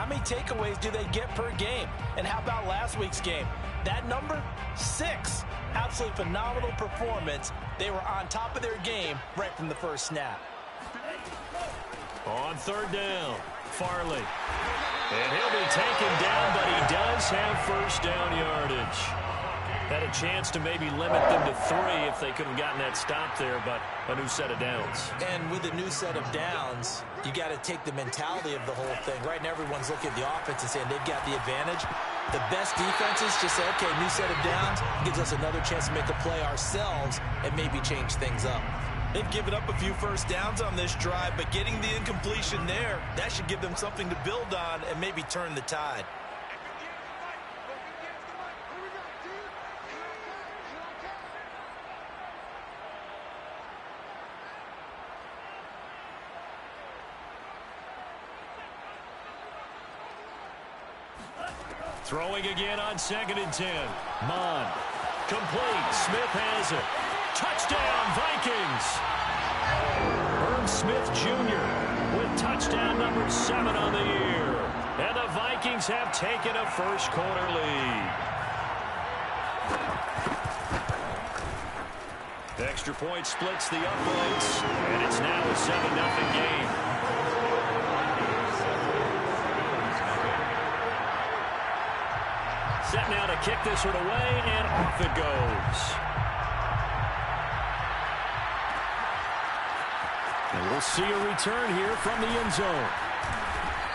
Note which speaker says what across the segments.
Speaker 1: How many takeaways do they get per game? And how about last week's game? That number, 6. Absolutely phenomenal performance. They were on top of their game right from the first snap.
Speaker 2: On third down, Farley. And he'll be taken down, but he does have first down yardage. Had a chance to maybe limit them to 3 if they could have gotten that stop there, but a new set of downs.
Speaker 1: And with a new set of downs, you got to take the mentality of the whole thing. Right now, everyone's looking at the offense and saying they've got the advantage. The best defenses just say, okay, new set of downs gives us another chance to make a play ourselves and maybe change things up. They've given up a few first downs on this drive, but getting the incompletion there, that should give them something to build on and maybe turn the tide.
Speaker 2: Throwing again on 2nd and 10. Mon. Complete. Smith has it. Touchdown, Vikings. Herb Smith Jr. with touchdown number 7 on the year. And the Vikings have taken a first quarter lead. Extra point splits the uprights, and it's now a 7-0 game. Set now to kick this one away, and off it goes. And we'll see a return here from the end zone.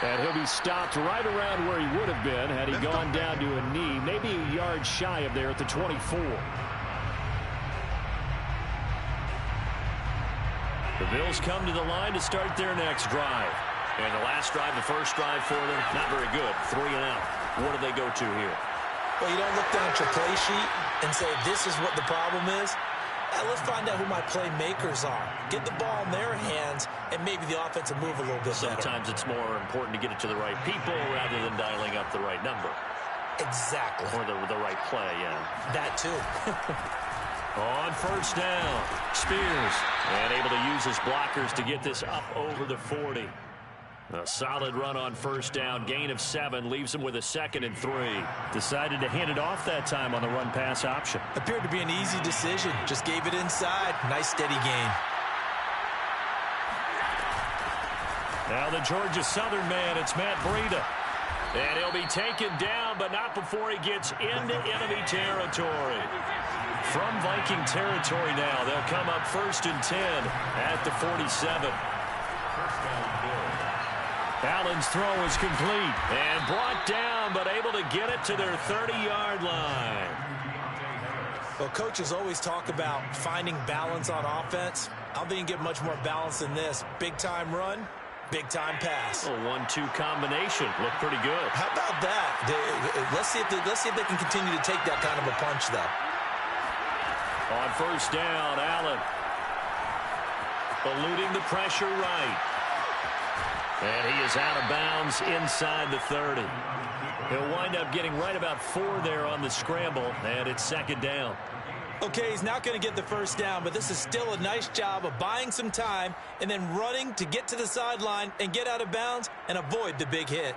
Speaker 2: And he'll be stopped right around where he would have been had he gone down to a knee, maybe a yard shy of there at the 24. The Bills come to the line to start their next drive. And the last drive, the first drive for them, not very good. 3 and out. What do they go to here?
Speaker 1: Well, you don't look down at your play sheet and say, this is what the problem is. Let's find out who my playmakers are. Get the ball in their hands, and maybe the offense will move a little bit better.
Speaker 2: Sometimes it's more important to get it to the right people rather than dialing up the right number.
Speaker 1: Exactly.
Speaker 2: Or the right play, yeah.
Speaker 1: That too.
Speaker 2: On first down, Spears. And able to use his blockers to get this up over the 40. A solid run on first down. Gain of 7 leaves him with a 2nd and 3. Decided to hand it off that time on the run-pass option.
Speaker 1: Appeared to be an easy decision. Just gave it inside. Nice steady gain.
Speaker 2: Now the Georgia Southern man, it's Matt Breida. And he'll be taken down, but not before he gets into enemy territory. From Viking territory now, they'll come up 1st and 10 at the 47. Allen's throw is complete and brought down, but able to get it to their 30-yard line.
Speaker 1: Well, coaches always talk about finding balance on offense. I don't think you can get much more balance than this. Big-time run, big-time pass.
Speaker 2: A 1-2 combination. Looked pretty good.
Speaker 1: How about that? Let's see if they can continue to take that kind of a punch, though.
Speaker 2: On first down, Allen. Eluding the pressure right. And he is out of bounds inside the 30. He'll wind up getting right about 4 there on the scramble, and it's 2nd down.
Speaker 1: Okay, he's not going to get the first down, but this is still a nice job of buying some time and then running to get to the sideline and get out of bounds and avoid the big hit.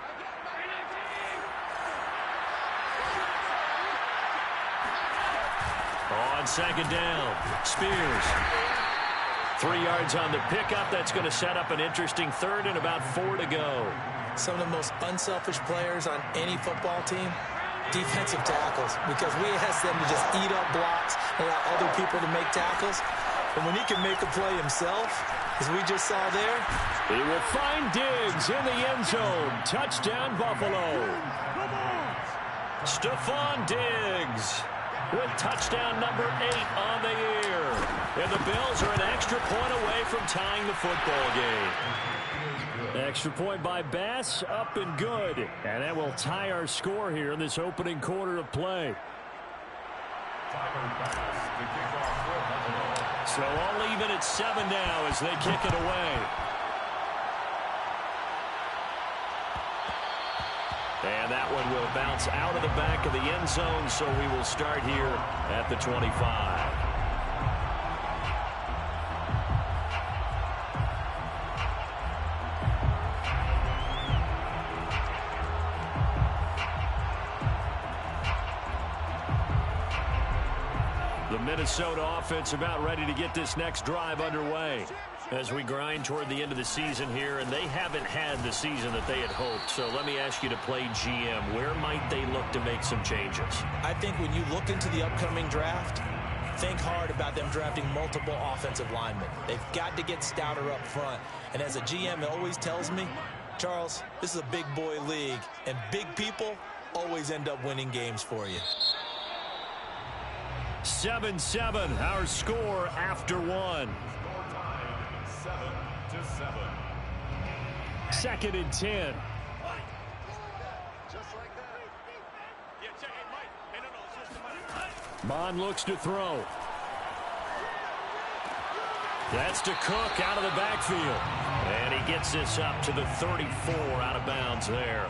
Speaker 2: On 2nd down, Spears. 3 yards on the pickup. That's going to set up an interesting 3rd and about 4 to go.
Speaker 1: Some of the most unselfish players on any football team, defensive tackles, because we ask them to just eat up blocks, allow other people to make tackles. And when he can make a play himself, as we just saw there,
Speaker 2: he will find Diggs in the end zone. Touchdown, Buffalo. Stephon Diggs with touchdown number 8 on the year. And the Bills are an extra point away from tying the football game. Extra point by Bass, up and good. And that will tie our score here in this opening quarter of play. So all even at 7 now as they kick it away. And that one will bounce out of the back of the end zone, so we will start here at the 25. The Minnesota offense about ready to get this next drive underway as we grind toward the end of the season here, and they haven't had the season that they had hoped. So let me ask you to play GM. Where might they look to make some changes?
Speaker 1: I think when you look into the upcoming draft, think hard about them drafting multiple offensive linemen. They've got to get stouter up front. And as a GM, it always tells me, Charles, this is a big boy league, and big people always end up winning games for you.
Speaker 2: 7-7, our score after one.
Speaker 3: 7-7.
Speaker 2: Second and 10. Bond looks to throw. That's to Cook out of the backfield. And he gets this up to the 34 out of bounds there.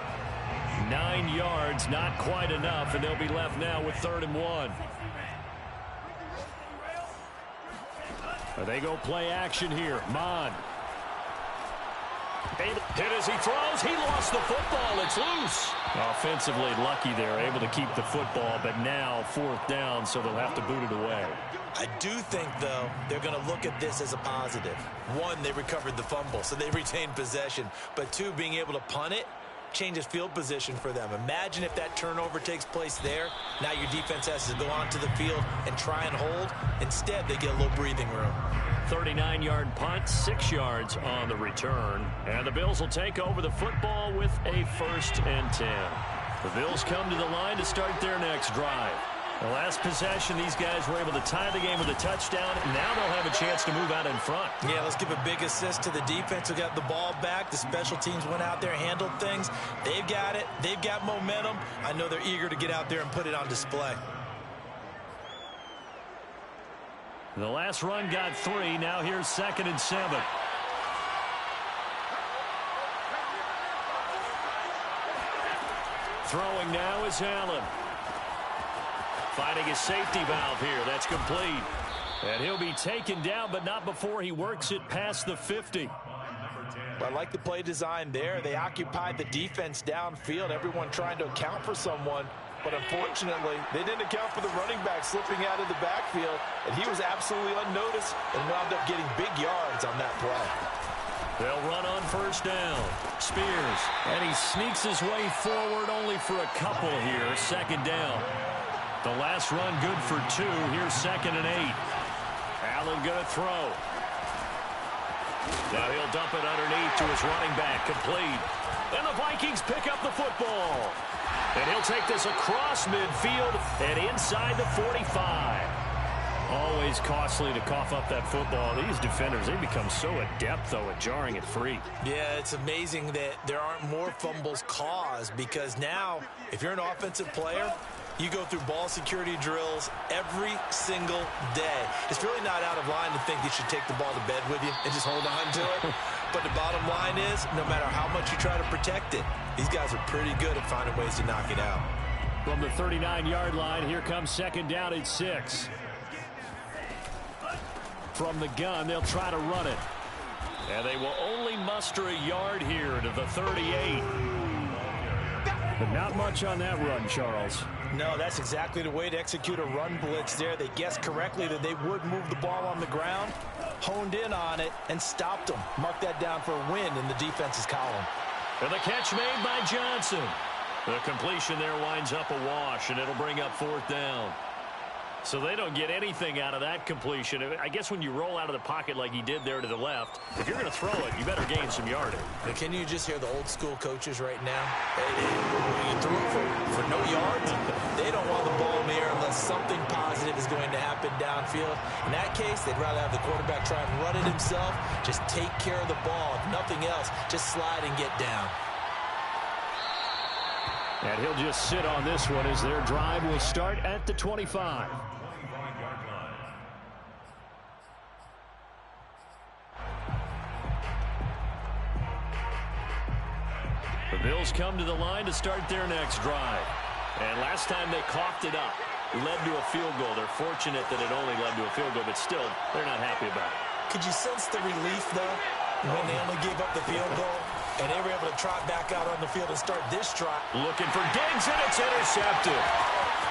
Speaker 2: 9 yards, not quite enough, and they'll be left now with 3rd and 1. They go play action here. Mon. Hit as he throws. He lost the football. It's loose. Offensively lucky they're able to keep the football, but now 4th down, so they'll have to boot it away.
Speaker 1: I do think, though, they're going to look at this as a positive. 1, they recovered the fumble, so they retained possession. But 2, being able to punt it changes field position for them. Imagine if that turnover takes place there. Now your defense has to go onto the field and try and hold. Instead, they get a little breathing room.
Speaker 2: 39-yard punt, 6 yards on the return. And the Bills will take over the football with a 1st and 10. The Bills come to the line to start their next drive. The last possession, these guys were able to tie the game with a touchdown. Now they'll have a chance to move out in front.
Speaker 1: Yeah, let's give a big assist to the defense who got the ball back. The special teams went out there, handled things. They've got it. They've got momentum. I know they're eager to get out there and put it on display.
Speaker 2: The last run got 3. Now here's 2nd and 7. Throwing now is Allen. Finding his safety valve here. That's complete. And he'll be taken down, but not before he works it past the 50.
Speaker 1: Well, I like the play design there. They occupied the defense downfield, everyone trying to account for someone. But unfortunately, they didn't account for the running back slipping out of the backfield, and he was absolutely unnoticed and wound up getting big yards on that play.
Speaker 2: They'll run on 1st down. Spears, and he sneaks his way forward only for a couple here. 2nd down. The last run good for 2. Here's 2nd and 8. Allen going to throw. Now he'll dump it underneath to his running back. Complete. And the Vikings pick up the football. And he'll take this across midfield and inside the 45. Always costly to cough up that football. These defenders, they become so adept, though, at jarring it free.
Speaker 1: Yeah, it's amazing that there aren't more fumbles caused, because now, if you're an offensive player, you go through ball security drills every single day. It's really not out of line to think you should take the ball to bed with you and just hold on to it. But the bottom line is, no matter how much you try to protect it, these guys are pretty good at finding ways to knock it out.
Speaker 2: From the 39-yard line, here comes 2nd down at 6. From the gun, they'll try to run it. And they will only muster a yard here to the 38. But not much on that run, Charles.
Speaker 1: No, that's exactly the way to execute a run blitz there. They guessed correctly that they would move the ball on the ground, honed in on it, and stopped them. Mark that down for a win in the defense's column.
Speaker 2: And the catch made by Johnson. The completion there winds up a wash, and it'll bring up 4th down. So they don't get anything out of that completion. I guess when you roll out of the pocket like he did there to the left, if you're going to throw it, you better gain some yardage.
Speaker 1: But can you just hear the old school coaches right now? When you throw it for no yards, they don't want the ball in the air unless something positive is going to happen downfield. In that case, they'd rather have the quarterback try and run it himself. Just take care of the ball. If nothing else, just slide and get down.
Speaker 2: And he'll just sit on this one as their drive will start at the 25. The Bills come to the line to start their next drive. And last time they coughed it up, led to a field goal. They're fortunate that it only led to a field goal, but still, they're not happy about it.
Speaker 1: Could you sense the relief, though, when they only gave up the field goal? And they were able to trot back out on the field and start this drive.
Speaker 2: Looking for Diggs, and it's intercepted.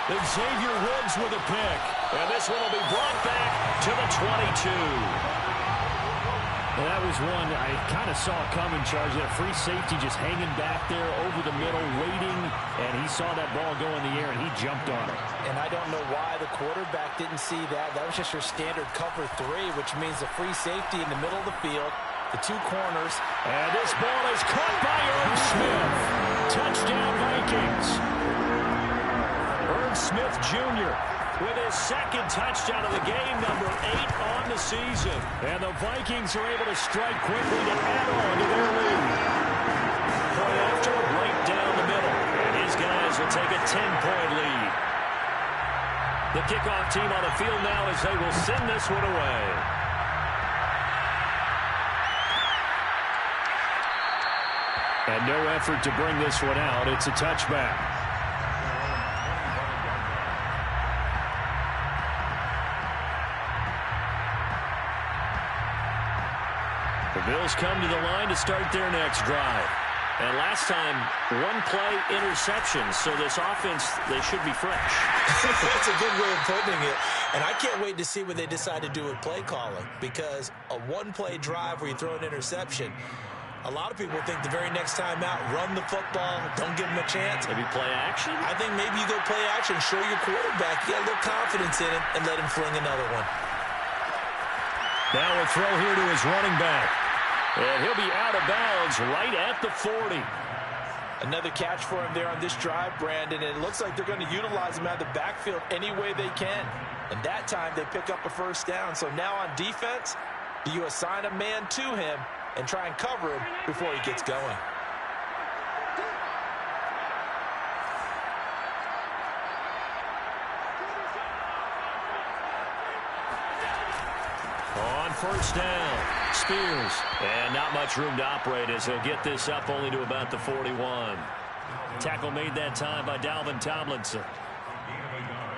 Speaker 2: Xavier Woods with a pick. And this one will be brought back to the 22.
Speaker 3: Well, that was one I kind of saw coming, Charge. That free safety just hanging back there over the middle, waiting, and he saw that ball go in the air, and he jumped on it.
Speaker 1: And I don't know why the quarterback didn't see that. That was just your standard cover 3, which means the free safety in the middle of the field, the 2 corners.
Speaker 2: And this ball is caught by Irv Smith. Touchdown, Vikings. Irv Smith Jr. with his 2nd touchdown of the game, number 8 on the season. And the Vikings are able to strike quickly to add on to their lead. Point after, right down the middle. And his guys will take a 10-point lead. The kickoff team on the field now as they will send this one away. And no effort to bring this one out. It's a touchback. The Bills come to the line to start their next drive. And last time, 1-play interception. So this offense, they should be fresh.
Speaker 1: That's a good way of putting it. And I can't wait to see what they decide to do with play calling. Because a 1-play drive where you throw an interception, a lot of people think the very next time out, run the football, don't give them a chance.
Speaker 2: Maybe play action?
Speaker 1: I think maybe you go play action, show your quarterback, you got a little confidence in him, and let him fling another one.
Speaker 2: Now a throw here to his running back. And he'll be out of bounds right at the 40.
Speaker 1: Another catch for him there on this drive, Brandon. And it looks like they're going to utilize him out of the backfield any way they can. And that time they pick up a first down. So now on defense, do you assign a man to him and try and cover him before he gets going?
Speaker 2: On first down, Spears. And not much room to operate as he'll get this up only to about the 41. Tackle made that time by Dalvin Tomlinson.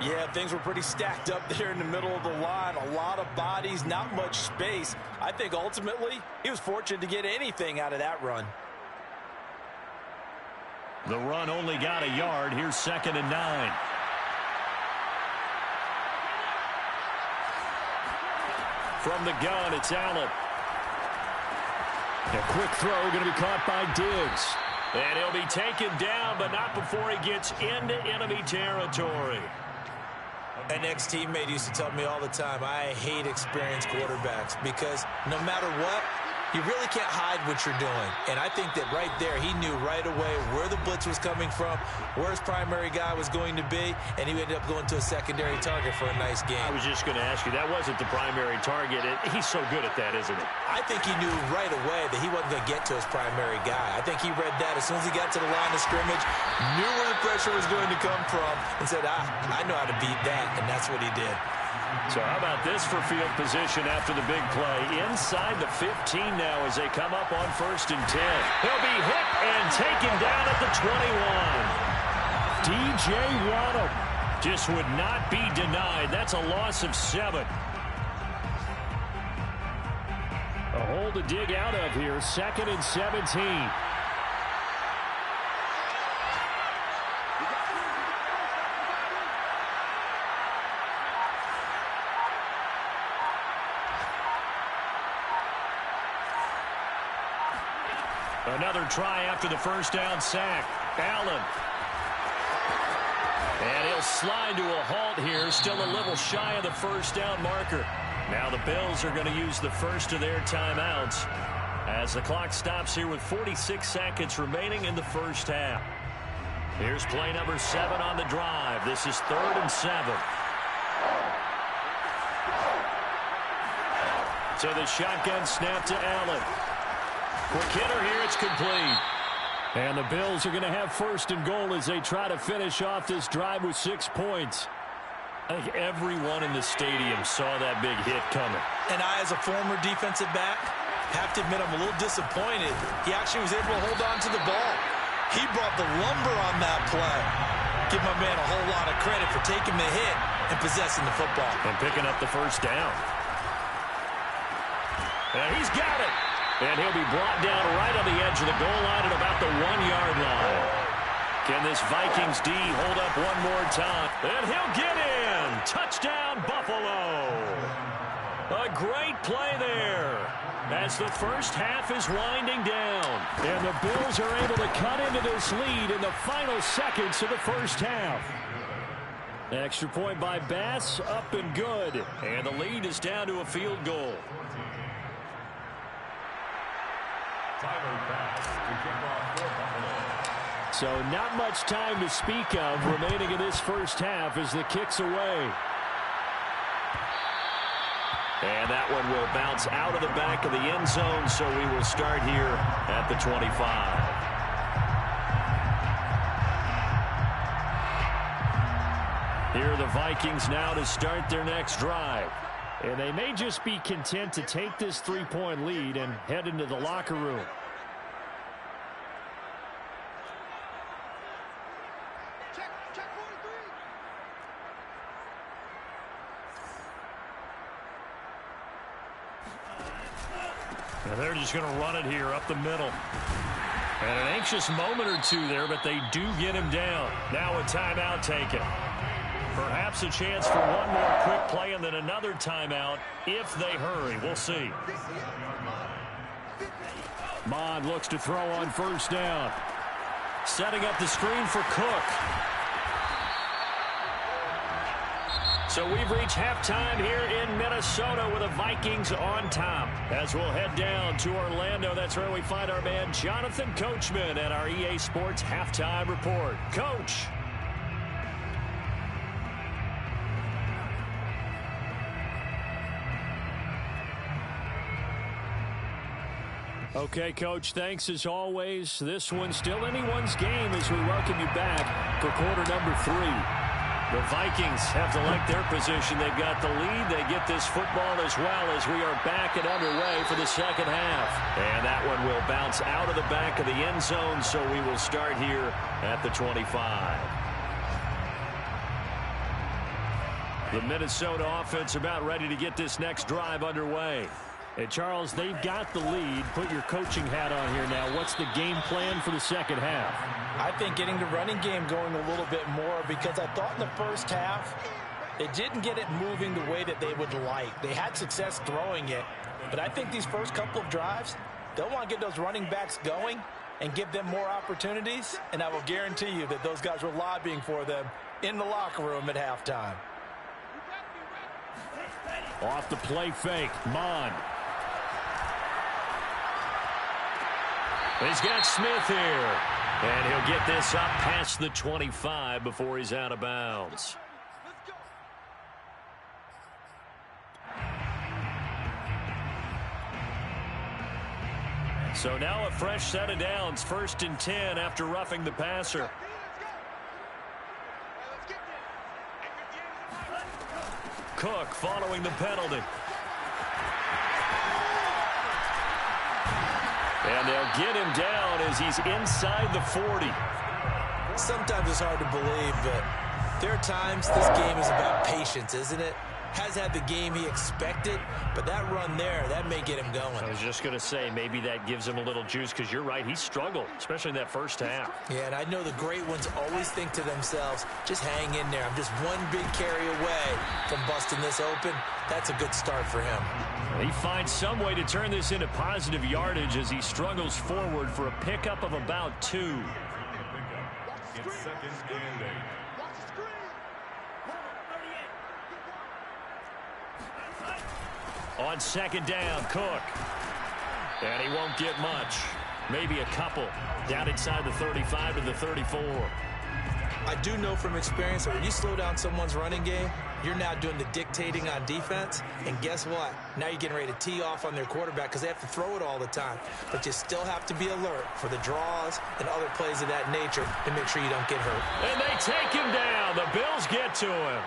Speaker 1: Yeah, things were pretty stacked up there in the middle of the line. A lot of bodies, not much space. I think ultimately he was fortunate to get anything out of that run.
Speaker 2: The run only got a yard. Here's 2nd and 9. From the gun, it's Allen. A quick throw going to be caught by Diggs. And he'll be taken down, but not before he gets into enemy territory.
Speaker 1: An ex-teammate used to tell me all the time, I hate experienced quarterbacks because no matter what, you really can't hide what you're doing. And I think that right there, he knew right away where the blitz was coming from, where his primary guy was going to be, and he ended up going to a secondary target for a nice game.
Speaker 2: I was just going to ask you, that wasn't the primary target. He's so good at that, isn't he?
Speaker 1: I think he knew right away that he wasn't going to get to his primary guy. I think he read that as soon as he got to the line of scrimmage, knew where the pressure was going to come from, and said, I know how to beat that, and that's what he did.
Speaker 2: So how about this for field position after the big play? Inside the 15 now as they come up on 1st and 10. He'll be hit and taken down at the 21. DJ Waddle just would not be denied. That's a loss of 7. A hole to dig out of here. 2nd and 17. Another try after the first down sack. Allen. And he'll slide to a halt here. Still a little shy of the first down marker. Now the Bills are going to use the first of their timeouts as the clock stops here with 46 seconds remaining in the first half. Here's play number 7 on the drive. This is 3rd and 7. So the shotgun snap to Allen. Quick hitter here, it's complete. And the Bills are going to have 1st and goal as they try to finish off this drive with 6 points. I think everyone in the stadium saw that big hit coming.
Speaker 1: And I, as a former defensive back, have to admit I'm a little disappointed. He actually was able to hold on to the ball. He brought the lumber on that play. Give my man a whole lot of credit for taking the hit and possessing the football.
Speaker 2: And picking up the first down. And he's got it. And he'll be brought down right on the edge of the goal line at about the 1-yard line. Can this Vikings D hold up one more time? And he'll get in. Touchdown, Buffalo. A great play there as the first half is winding down.
Speaker 3: And the Bills are able to cut into this lead in the final seconds of the first half. Extra point by Bass, up and good.
Speaker 2: And the lead is down to a field goal.
Speaker 3: So not much time to speak of remaining in this first half as the kick's away.
Speaker 2: And that one will bounce out of the back of the end zone, so we will start here at the 25. Here are the Vikings now to start their next drive.
Speaker 3: And they may just be content to take this 3-point lead and head into the locker room.
Speaker 2: And they're just going to run it here up the middle. And an anxious moment or two there, but they do get him down. Now a timeout taken. Perhaps a chance for one more quick play and then another timeout if they hurry. We'll see.
Speaker 3: Mond looks to throw on first down.
Speaker 2: Setting up the screen for Cook. So we've reached halftime here in Minnesota with the Vikings on top. As we'll head down to Orlando, that's where we find our man Jonathan Coachman at our EA Sports Halftime Report. Coach.
Speaker 3: Okay, Coach, thanks as always. This one's still anyone's game as we welcome you back for quarter number 3.
Speaker 2: The Vikings have to like their position. They've got the lead. They get this football as well as we are back and underway for the second half. And that one will bounce out of the back of the end zone, so we will start here at the 25. The Minnesota offense about ready to get this next drive underway.
Speaker 3: And, Charles, they've got the lead. Put your coaching hat on here now. What's the game plan for the second half?
Speaker 1: I think getting the running game going a little bit more because I thought in the first half they didn't get it moving the way that they would like. They had success throwing it, but I think these first couple of drives, they'll want to get those running backs going and give them more opportunities, and I will guarantee you that those guys were lobbying for them in the locker room at halftime.
Speaker 3: Off the play fake, Mond.
Speaker 2: He's got Smith here. And he'll get this up past the 25 before he's out of bounds. So now a fresh set of downs. 1st and 10 after roughing the passer. Cook following the penalty. And they'll get him down as he's inside the 40.
Speaker 1: Sometimes it's hard to believe, but there are times this game is about patience, isn't it? Has had the game he expected, but that run there, that may get him going.
Speaker 2: I was just going to say, maybe that gives him a little juice, because you're right, he struggled, especially in that first half.
Speaker 1: Yeah, and I know the great ones always think to themselves, just hang in there. I'm just one big carry away from busting this open. That's a good start for him.
Speaker 2: He finds some way to turn this into positive yardage as he struggles forward for a pickup of about 2.
Speaker 4: It's 2nd and 8.
Speaker 2: On 2nd down, Cook. And he won't get much. Maybe a couple. Down inside the 35 to the 34.
Speaker 1: I do know from experience that when you slow down someone's running game, you're now doing the dictating on defense. And guess what? Now you're getting ready to tee off on their quarterback because they have to throw it all the time. But you still have to be alert for the draws and other plays of that nature to make sure you don't get hurt.
Speaker 2: And they take him down. The Bills get to him.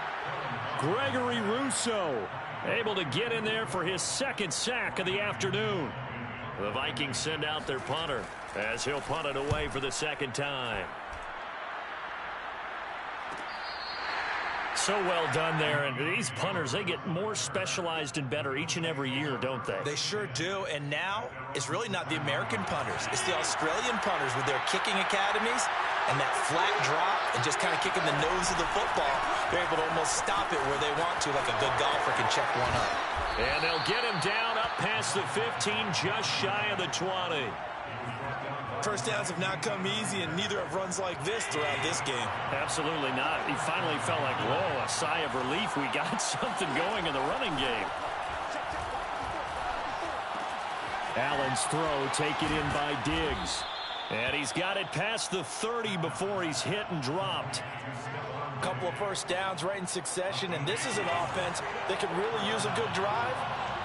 Speaker 3: Gregory Rousseau able to get in there for his 2nd sack of the afternoon.
Speaker 2: The Vikings send out their punter as he'll punt it away for the 2nd time. So well done there, and these punters, they get more specialized and better each and every year, don't they?
Speaker 1: They sure do, and now it's really not the American punters. It's the Australian punters with their kicking academies and that flat drop and just kind of kicking the nose of the football. They're able to almost stop it where they want to, like a good golfer can check one up.
Speaker 2: And they'll get him down up past the 15, just shy of the 20.
Speaker 1: First downs have not come easy, and neither have runs like this throughout this game.
Speaker 2: Absolutely not. He finally felt like, whoa, a sigh of relief. We got something going in the running game. Allen's throw taken in by Diggs. And he's got it past the 30 before he's hit and dropped.
Speaker 1: A couple of first downs right in succession, and this is an offense that could really use a good drive,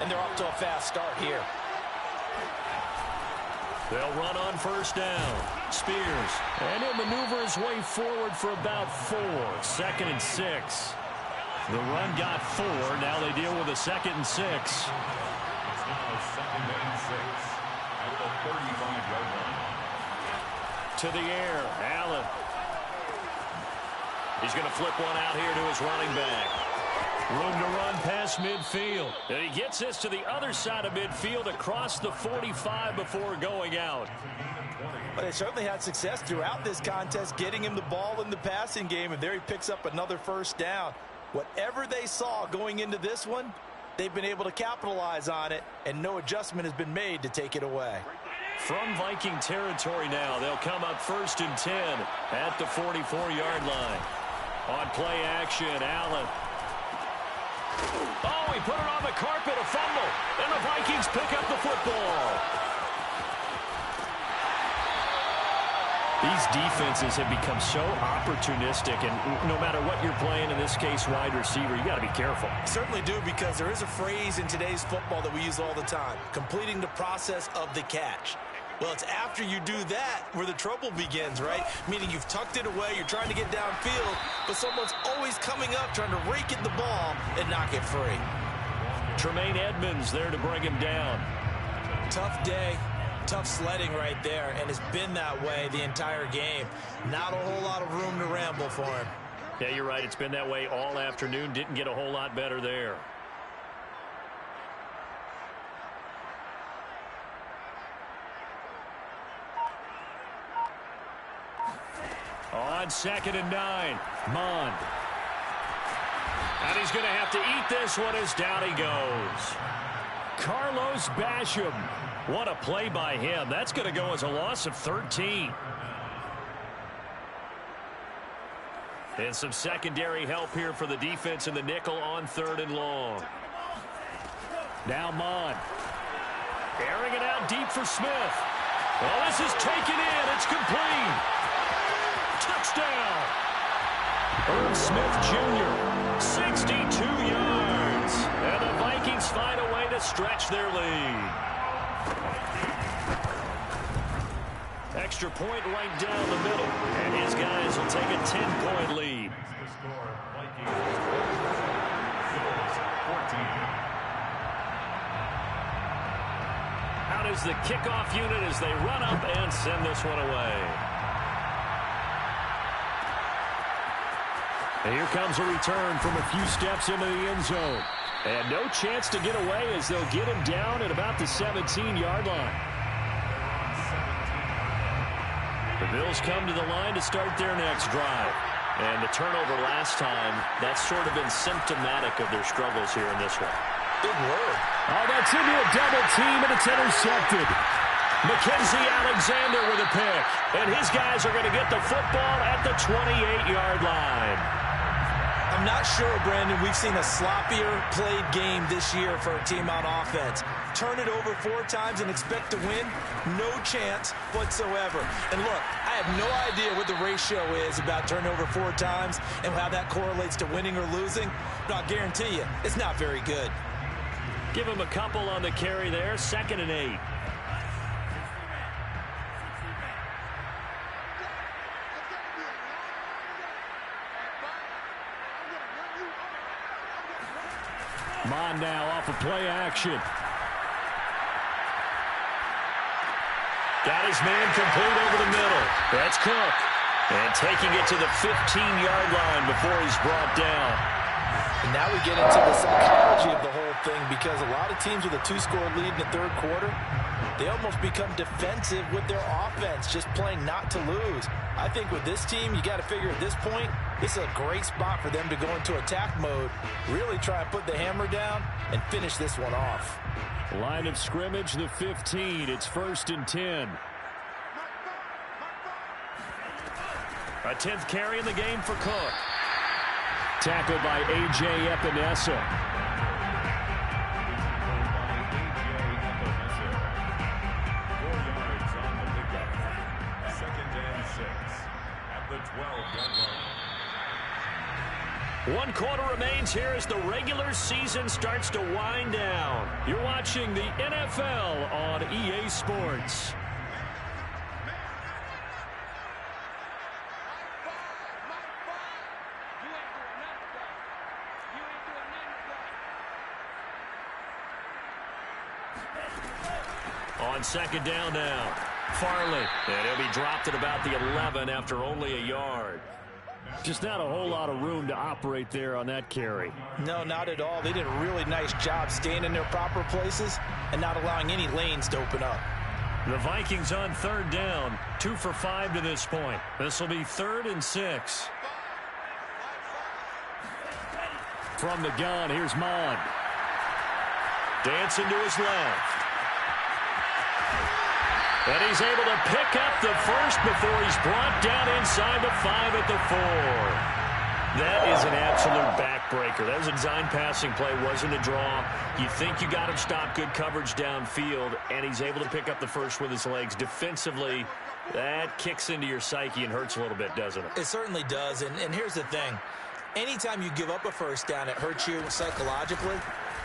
Speaker 1: and they're off to a fast start here.
Speaker 2: They'll run on first down. Spears. And he'll maneuver his way forward for about 4. 2nd and 6. The run got 4. Now they deal with a 2nd and 6.
Speaker 4: It's now 2nd and 6 at the 35-yard line.
Speaker 2: To the air. Allen. He's going to flip one out here to his running back. Room to run past midfield. And he gets this to the other side of midfield across the 45 before going out.
Speaker 1: But they certainly had success throughout this contest getting him the ball in the passing game, and there he picks up another first down. Whatever they saw going into this one, they've been able to capitalize on it, and no adjustment has been made to take it away.
Speaker 2: From Viking territory now, they'll come up 1st and 10 at the 44-yard line. On play action, Allen. Oh, he put it on the carpet, a fumble, and the Vikings pick up the football. These defenses have become so opportunistic, and no matter what you're playing, in this case wide receiver, you got to be careful.
Speaker 1: Certainly do, because there is a phrase in today's football that we use all the time, completing the process of the catch. Well, it's after you do that where the trouble begins, right? Meaning you've tucked it away, you're trying to get downfield, but someone's always coming up trying to rake at the ball and knock it free.
Speaker 2: Tremaine Edmonds there to bring him down.
Speaker 1: Tough day, tough sledding right there, and it's been that way the entire game. Not a whole lot of room to ramble for him.
Speaker 2: Yeah, you're right. It's been that way all afternoon. Didn't get a whole lot better there. On 2nd and 9, Mond. And he's going to have to eat this one as down he goes. Carlos Basham. What a play by him. That's going to go as a loss of 13. And some secondary help here for the defense in the nickel on 3rd and long. Now Mond. Airing it out deep for Smith. Well, this is taken in. It's complete. Touchdown! Irv Smith Jr., 62 yards. And the Vikings find a way to stretch their lead. Extra point right down the middle. And his guys will take a 10-point lead.
Speaker 4: The score, Vikings 14.
Speaker 2: Out is the kickoff unit as they run up and send this one away. And here comes a return from a few steps into the end zone. And no chance to get away as they'll get him down at about the 17-yard line. The Bills come to the line to start their next drive. And the turnover last time, that's sort of been symptomatic of their struggles here in this one.
Speaker 1: Big word.
Speaker 3: Oh, that's into a double team, and it's intercepted.
Speaker 2: Mackenzie Alexander with a pick. And his guys are going to get the football at the 28-yard line.
Speaker 1: I'm not sure, Brandon, we've seen a sloppier played game this year for a team on offense. Turn it over 4 times and expect to win? No chance whatsoever. And look, I have no idea what the ratio is about turning over 4 times and how that correlates to winning or losing. But I'll guarantee you, it's not very good.
Speaker 2: Give him a couple on the carry there. 2nd and 8.
Speaker 3: Mond now off of play action.
Speaker 2: Got his man complete over the middle. That's Cook. And taking it to the 15-yard line before he's brought down.
Speaker 1: And now we get into the psychology of the whole thing, because a lot of teams with a 2-score lead in the third quarter, they almost become defensive with their offense, just playing not to lose. I think with this team, you got to figure at this point, this is a great spot for them to go into attack mode, really try and put the hammer down and finish this one off.
Speaker 3: Line of scrimmage, the 15. It's 1st and 10.
Speaker 2: A 10th carry in the game for Cook.
Speaker 3: Tackled by A.J. Epinesa.
Speaker 4: 4 yards on the pickup. 2nd and 6 at the 12-yard line.
Speaker 2: 1 quarter remains here as the regular season starts to wind down. You're watching the NFL on EA Sports. On 2nd down now, Farley, and he'll be dropped at about the 11 after only a yard.
Speaker 3: Just not a whole lot of room to operate there on that carry.
Speaker 1: No, not at all. They did a really nice job staying in their proper places and not allowing any lanes to open up.
Speaker 2: The Vikings on 3rd down, 2 for 5 to this point. This will be 3rd and 6.
Speaker 3: From the gun, here's Mond.
Speaker 2: Dancing to his left. And he's able to pick up the first before he's brought down inside the 5 at the 4. That is an absolute backbreaker. That was a design passing play, wasn't a draw. You think you got him stopped, good coverage downfield, and he's able to pick up the first with his legs. Defensively, that kicks into your psyche and hurts a little bit, doesn't it?
Speaker 1: It certainly does, and here's the thing. Anytime you give up a first down, it hurts you psychologically,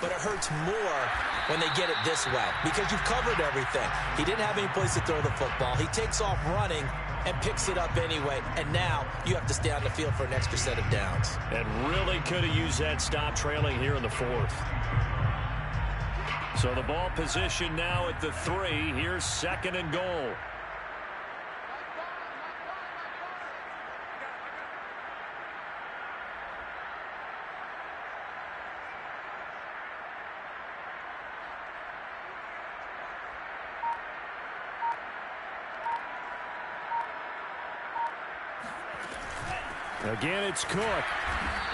Speaker 1: but it hurts more when they get it this way because you've covered everything. He didn't have any place to throw the football. He takes off running and picks it up anyway, and now you have to stay on the field for an extra set of downs.
Speaker 2: And really could have used that stop trailing here in the 4th. So the ball position now at the 3. Here's 2nd and goal.
Speaker 3: Again, it's Cook.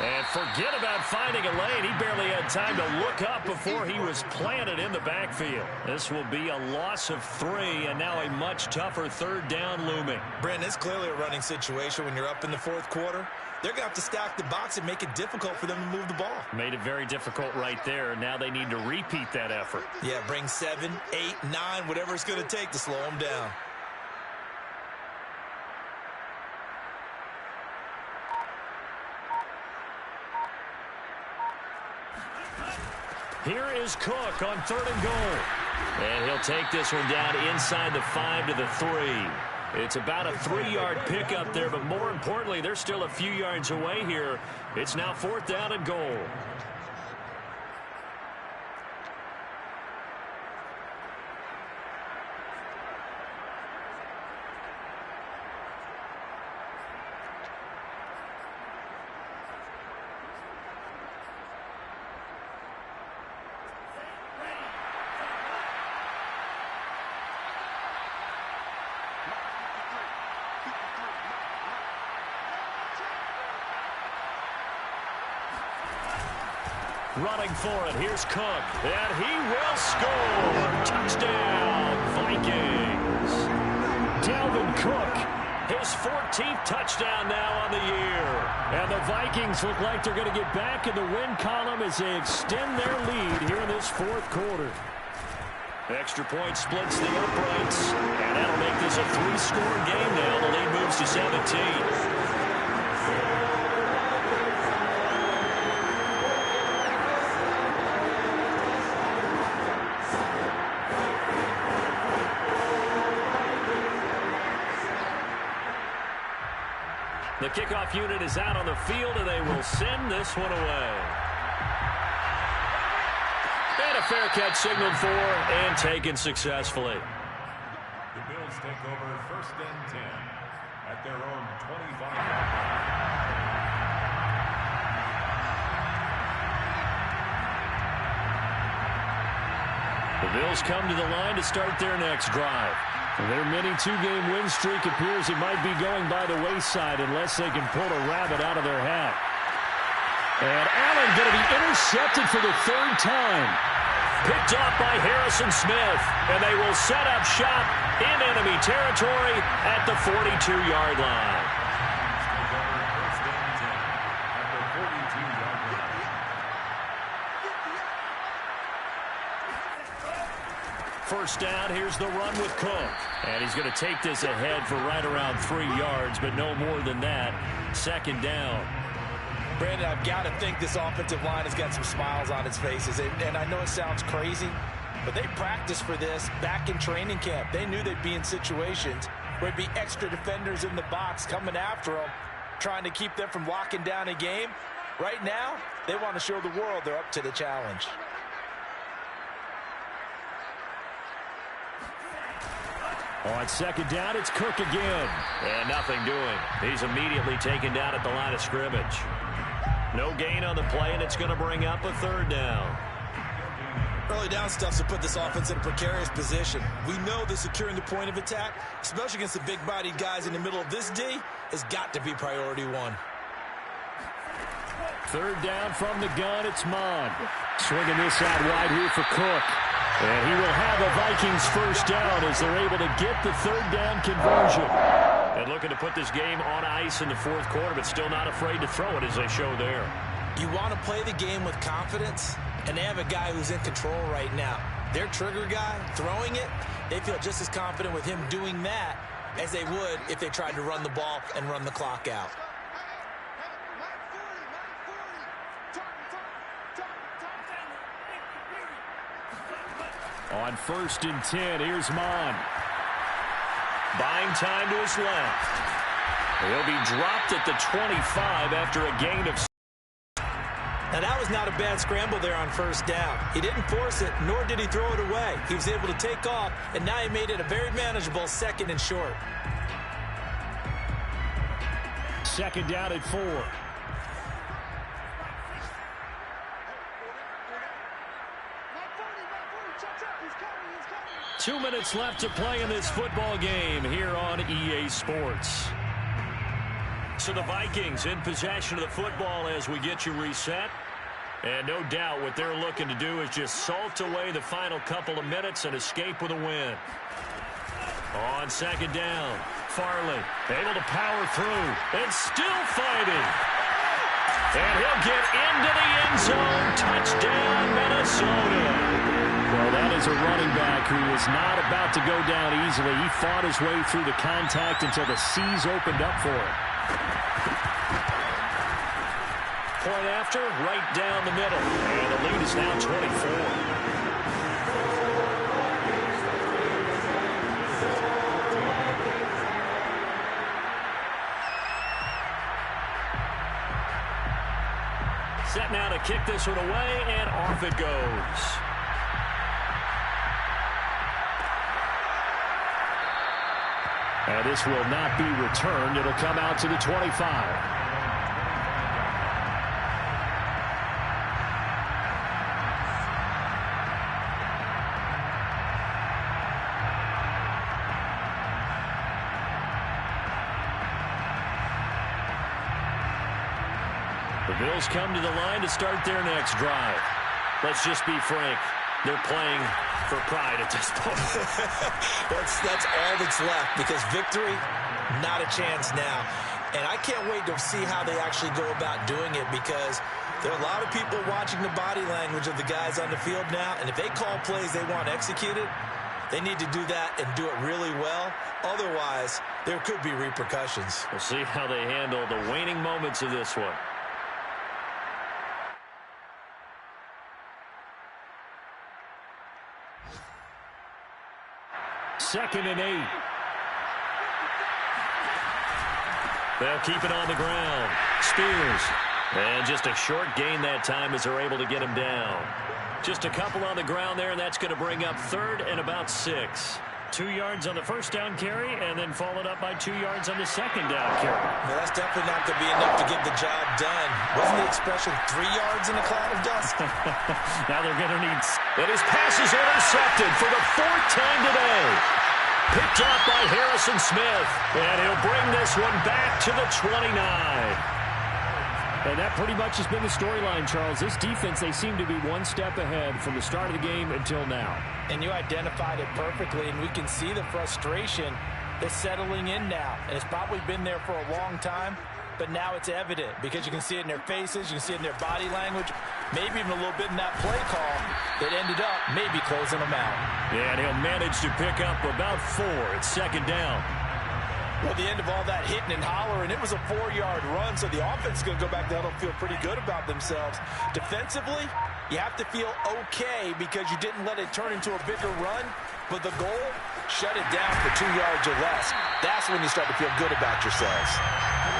Speaker 2: And forget about finding a lane. He barely had time to look up before he was planted in the backfield. This will be a loss of 3, and now a much tougher 3rd down looming.
Speaker 1: Brandon, it's clearly a running situation when you're up in the 4th quarter. They're going to have to stack the box and make it difficult for them to move the ball.
Speaker 2: Made it very difficult right there. Now they need to repeat that effort.
Speaker 1: Yeah, bring 7, 8, 9, whatever it's going to take to slow them down.
Speaker 2: Here is Cook on 3rd and goal. And he'll take this one down inside the 5 to the 3. It's about a 3-yard pickup there, but more importantly, they're still a few yards away here. It's now 4th down and goal. Running for it, here's Cook, and he will score! Touchdown, Vikings!
Speaker 3: Dalvin Cook.
Speaker 2: His 14th touchdown now on the year.
Speaker 3: And the Vikings look like they're going to get back in the win column as they extend their lead here in this 4th quarter.
Speaker 2: Extra point splits the uprights, and that'll make this a 3-score game now. The lead moves to 17. The kickoff unit is out on the field, and they will send this one away. And a fair catch signaled for and taken successfully.
Speaker 4: The Bills take over 1st and 10 at their own 25-yard line.
Speaker 2: The Bills come to the line to start their next drive. Their mini two-game win streak appears it might be going by the wayside unless they can pull a rabbit out of their hat. And Allen going to be intercepted for the third time. Picked off by Harrison Smith. And they will set up shop in enemy territory at the 42-yard line. First down, here's the run with Cook. And he's going to take this ahead for right around 3 yards, but no more than that. Second down.
Speaker 1: Brandon, I've got to think this offensive line has got some smiles on its faces. And I know it sounds crazy, but they practiced for this back in training camp. They knew they'd be in situations where there'd be extra defenders in the box coming after them, trying to keep them from locking down a game. Right now, they want to show the world they're up to the challenge.
Speaker 2: On second down, it's Cook again. And nothing doing. He's immediately taken down at the line of scrimmage. No gain on the play, and it's going to bring up a third down.
Speaker 1: Early down stuff to put this offense in a precarious position. We know that securing the point of attack, especially against the big-bodied guys in the middle of this D, has got to be priority one.
Speaker 2: Third down from the gun, it's Mond. Swinging this out wide here for Cook. And he will have a Vikings first down as they're able to get the third down conversion. And looking to put this game on ice in the fourth quarter, but still not afraid to throw it as they show there.
Speaker 1: You want to play the game with confidence, and they have a guy who's in control right now. Their trigger guy, throwing it, they feel just as confident with him doing that as they would if they tried to run the ball and run the clock out.
Speaker 2: On 1st and 10, here's Mon. Buying time to his left. He'll be dropped at the 25 after a gain of...
Speaker 1: Now, that was not a bad scramble there on first down. He didn't force it, nor did he throw it away. He was able to take off, and now he made it a very manageable 2nd and short.
Speaker 2: Second down at 4. 2 minutes left to play in this football game here on EA Sports. So the Vikings in possession of the football as we get you reset. And no doubt what they're looking to do is just salt away the final couple of minutes and escape with a win. On second down, Farley able to power through and still fighting. And he'll get into the end zone. Touchdown, Minnesota. Well, that is a running back who was not about to go down easily. He fought his way through the contact until the seas opened up for him. Point after, right down the middle. And the lead is now 24. Set now to kick this one away, and off it goes. And this will not be returned. It'll come out to the 25. The Bills come to the line to start their next drive. Let's just be frank. They're playing for pride at this point.
Speaker 1: That's all that's left, because victory, not a chance now. And I can't wait to see how they actually go about doing it, because there are a lot of people watching the body language of the guys on the field now, and if they call plays they want executed, they need to do that and do it really well. Otherwise, there could be repercussions.
Speaker 2: We'll see how they handle the waning moments of this one. Second and 8. They'll keep it on the ground. Spears. And just a short gain that time as they're able to get him down. Just a couple on the ground there, and that's going to bring up 3rd and about 6.
Speaker 3: 2 yards on the first down carry, and then followed up by 2 yards on the second down carry.
Speaker 1: Well, that's definitely not going to be enough to get the job done. Wasn't the expression 3 yards in a cloud of dust?
Speaker 3: Now they're going to need...
Speaker 2: And his pass is intercepted for the 4th time today. Picked up by Harrison Smith. And he'll bring this one back to the 29.
Speaker 3: And that pretty much has been the storyline, Charles. This defense, they seem to be one step ahead from the start of the game until now.
Speaker 1: And you identified it perfectly, and we can see the frustration that's settling in now. And it's probably been there for a long time, but now it's evident because you can see it in their faces, you can see it in their body language, maybe even a little bit in that play call that ended up maybe closing them out.
Speaker 2: Yeah, and he'll manage to pick up about 4 at second down.
Speaker 1: Well, the end of all that hitting and hollering, it was a 4-yard run, so the offense is going to go back there and feel pretty good about themselves. Defensively, you have to feel okay because you didn't let it turn into a bigger run, but the goal, shut it down for 2 yards or less. That's when you start to feel good about yourselves.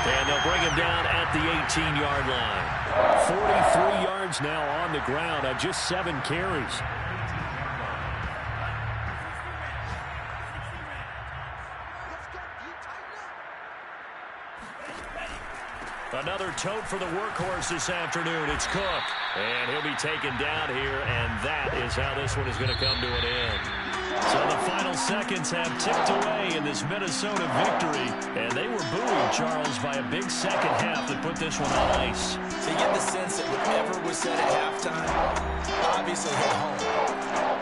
Speaker 2: And they'll bring him down at the 18-yard line.
Speaker 3: 43 yards now on the ground on just 7 carries.
Speaker 2: Another tote for the workhorse this afternoon. It's Cook. And he'll be taken down here, and that is how this one is going to come to an end. So the final seconds have ticked away in this Minnesota victory, and they were buoyed, Charles, by a big second half that put this one on ice.
Speaker 1: So you get the sense that whatever was said at halftime obviously hit home.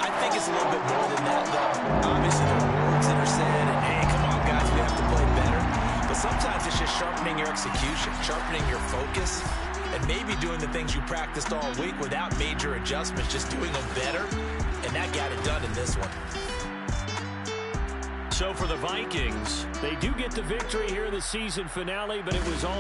Speaker 1: I think it's a little bit more than that, though. Obviously, the words that are said, and hey, come on, guys, we have to play better. But sometimes it's just sharpening your execution, sharpening your focus, and maybe doing the things you practiced all week without major adjustments, just doing them better, and that got it done in this one.
Speaker 2: So for the Vikings,
Speaker 3: They do get the victory here in the season finale, but it was all